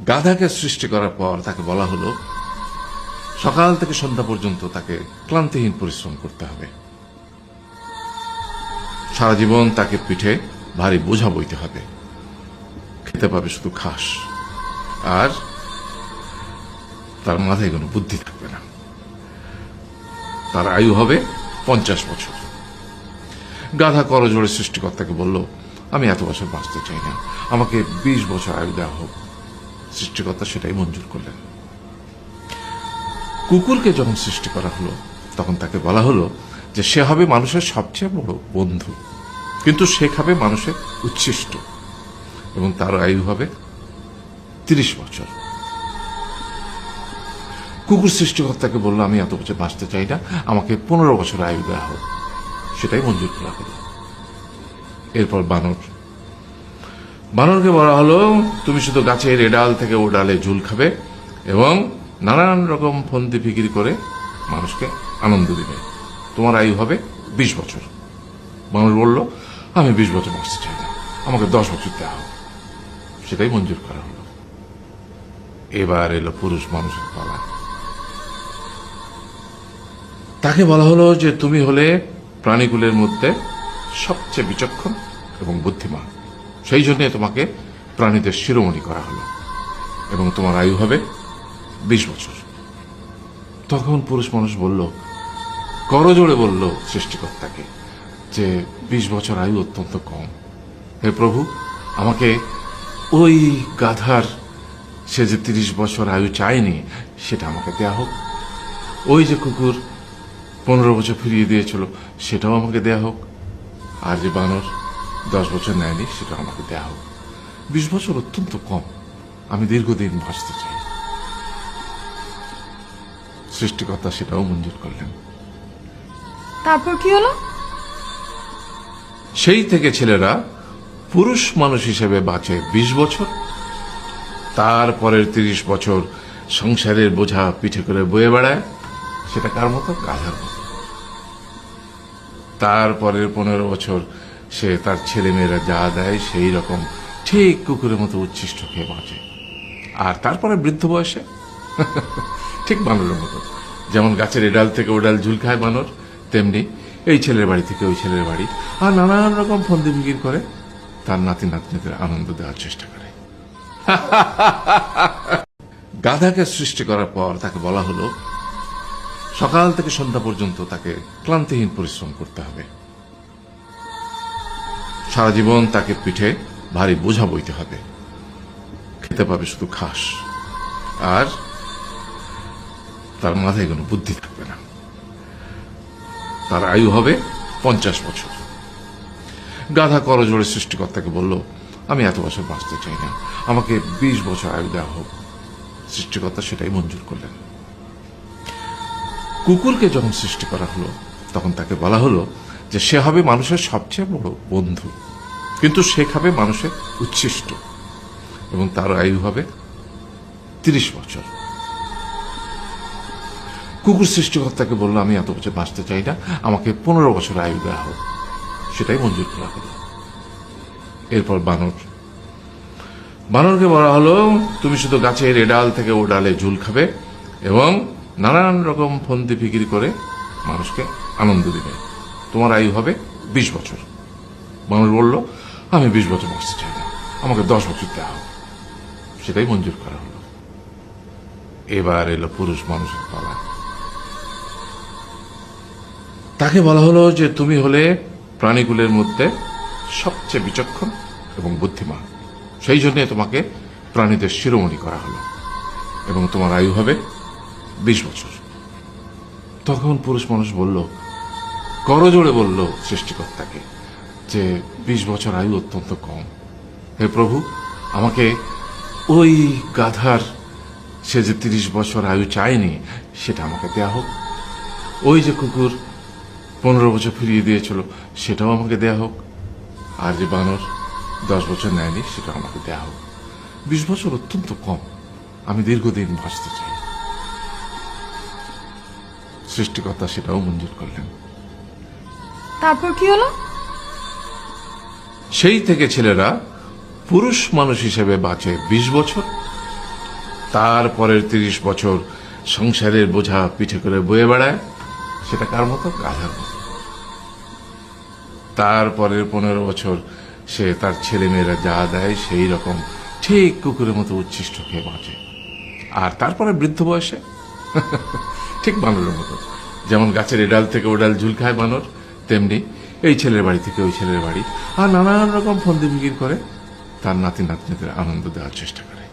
গাধাকে সৃষ্টি করার পর তাকে বলা হলো সকাল থেকে সন্ধ্যা পর্যন্ত তাকে ক্লান্তিহীন পরিশ্রম করতে হবে। সারা জীবন তাকে পিঠে ভারী বোঝা বইতে হবে। খেতে পাবে শুধু ঘাস, আর তার মাথায় কোনো বুদ্ধি থাকবে না। তার আয়ু হবে 50 বছর। গাধা করজোড়ে সৃষ্টিকর্তাকে বলল, আমি এত বছর বাঁচতে চাই না, আমাকে 20 বছর আয়ু দেওয়া হোক। সৃষ্টিকর্তা সেটাই মঞ্জুর করলেন। কুকুরকে যখন সৃষ্টি করা হলো তখন তাকে বলা হলো যে সে হবে মানুষের সবচেয়ে বড় বন্ধু, কিন্তু সে খাবে মানুষের উচ্ছিষ্ট, এবং তার আয়ু হবে 30 বছর। কুকুর সৃষ্টিকর্তাকে বলল, আমি এত বছর বাঁচতে চাই না, আমাকে 15 বছর আয়ু দেওয়া হোক। সেটাই মঞ্জুর করা হলো। এরপর বানরকে বলা হলো, তুমি শুধু গাছের এ ডাল থেকে ও ডালে ঝুল খাবে এবং নানান রকম ফন্দি ফিকির করে মানুষকে আনন্দ দিবে। তোমার আয়ু হবে 20 বছর। বানর বলল, আমি 20 বছর বাঁচতে চাই না, আমাকে 10 বছর দেওয়া হোক। সেটাই মঞ্জুর করা হলো। এবার এলো পুরুষ মানুষের পালা। তাকে বলা হলো যে তুমি হলে প্রাণীকুলের মধ্যে সবচেয়ে বিচক্ষণ এবং বুদ্ধিমান, সেই জন্য তোমাকে প্রাণীদের শিরোমণি করা হলো, এবং তোমার আয়ু হবে 20 বছর। তখন পুরুষ মানুষ বলল, করজোড়ে বলল সৃষ্টিকর্তাকে যে 20 বছর আয়ু অত্যন্ত কম। হে প্রভু, আমাকে ওই গাধার সে যে 30 বছর আয়ু চায়নি সেটা আমাকে দেয়া হোক। ওই যে কুকুর 15 বছর ফিরিয়ে দিয়েছিল সেটাও আমাকে দেয়া হোক। আর যে বানর 10 বছর নেয়নি সেটাও আমাকে দেয়া হোক। 20 বছর অত্যন্ত কম, আমি দীর্ঘদিন বাঁচতে চাই। সৃষ্টিকর্তা সেটাও মঞ্জুর করলেন। তারপর কি হলো? সেই থেকে ছেলেরা পুরুষ মানুষ হিসেবে বাঁচে 20 বছর, তারপরের 30 বছর সংসারের বোঝা পিঠে করে বয়ে বেড়ায়। সেটা কার মতো? গাধার মতো। তারপরের 15 বছর সে তার ছেলে মেয়েরা যা দেয় সেই রকম ঠিক কুকুরের মতো উচ্ছিষ্ট খেয়ে বাঁচে। আর তারপরে বৃদ্ধ বয়সে ঠিক বানরের মতো, যেমন গাছের এডাল থেকে ওডাল ঝুল খায় বানর, তেমনি এই ছেলের বাড়ি থেকে ওই ছেলের বাড়ি আর নানান রকম ফন্দি ফিকির করে তার নাতি নাতনিদের আনন্দ দেওয়ার চেষ্টা করে। গাধাকে সৃষ্টি করার পর তাকে বলা হলো সকাল থেকে সন্ধ্যা পর্যন্ত তাকে ক্লান্তিহীন পরিশ্রম করতে হবে। সারা জীবন তাকে পিঠে ভারী বোঝা বইতে হবে। খেতে পাবে শুধু ঘাস, আর তার মাথায় কোনো বুদ্ধি থাকবে না। তার আয়ু হবে 50 বছর। গাধা করজোড়ে সৃষ্টিকর্তাকে বলল, আমি এত বছর বাঁচতে চাই না, আমাকে 20 বছর আয়ু দেওয়া হোক। সৃষ্টিকর্তা সেটাই মঞ্জুর করলেন। কুকুরকে যখন সৃষ্টি করা হলো তখন তাকে বলা হলো যে সে হবে মানুষের সবচেয়ে বড় বন্ধু, কিন্তু সে খাবে মানুষের উচ্ছিষ্ট, এবং তার আয়ু হবে 30 বছর। কুকুর সৃষ্টিকর্তাকে বলল, আমি এত বছর বাঁচতে চাই না, আমাকে 15 বছর আয়ু দেওয়া হোক। সেটাই মঞ্জুর করা হলো। এরপর বানরকে বলা হলো, তুমি শুধু গাছের এ ডাল থেকে ও ডালে ঝুল খাবে এবং নানান রকম ফন্দি ফিকির করে মানুষকে আনন্দ দিবে। তোমার আয়ু হবে 20 বছর। বানর বলল, আমি 20 বছর বাঁচতে চাই না, আমাকে 10 বছর দেওয়া হোক। সেটাই মঞ্জুর করা হলো। এবার এলো পুরুষ মানুষের পালা। তাকে বলা হলো যে তুমি হলে প্রাণীকুলের মধ্যে সবচেয়ে বিচক্ষণ এবং বুদ্ধিমান, সেই জন্য তোমাকে প্রাণীদের শিরোমণি করা হলো, এবং তোমার আয়ু হবে 20 বছর। তখন পুরুষ মানুষ বলল, করজোড়ে বলল সৃষ্টিকর্তাকে যে 20 বছর আয়ু অত্যন্ত কম। হে প্রভু, আমাকে ওই গাধার সে যে 30 বছর আয়ু চায়নি সেটা আমাকে দেয়া হোক। ওই যে কুকুর 15 বছর ফিরিয়ে দিয়েছিল সেটাও আমাকে দেয়া হোক। আর যে বানর 10 বছর নেয়নি সেটাও আমাকে দেয়া হোক। 20 বছর অত্যন্ত কম, আমি দীর্ঘদিন বাঁচতে চাই। সৃষ্টিকর্তা সেটাও মঞ্জুর করলেন। তারপর কি হলো? সেই থেকে ছেলেরা পুরুষ মানুষ হিসেবে বাঁচে 20 বছর, তারপরের 30 বছর সংসারের বোঝা পিঠে করে বয়ে বেড়ায়, সেটা কার মতো? গাধার মতো। তারপরের 15 বছর সে তার ছেলেমেয়েরা যা দেয় সেই রকম ঠিক কুকুরের মতো উচ্ছিষ্ট খেয়ে বাঁচে। আর তারপরে বৃদ্ধ বয়সে ঠিক বানরের মতো, যেমন গাছের এডাল থেকে ওডাল ঝুল খায় বানর, তেমনি এই ছেলের বাড়ি থেকে ওই ছেলের বাড়ি, আর নানান রকম ফন্দি ফিকির করে তার নাতি নাতনিদের আনন্দ দেওয়ার চেষ্টা করে।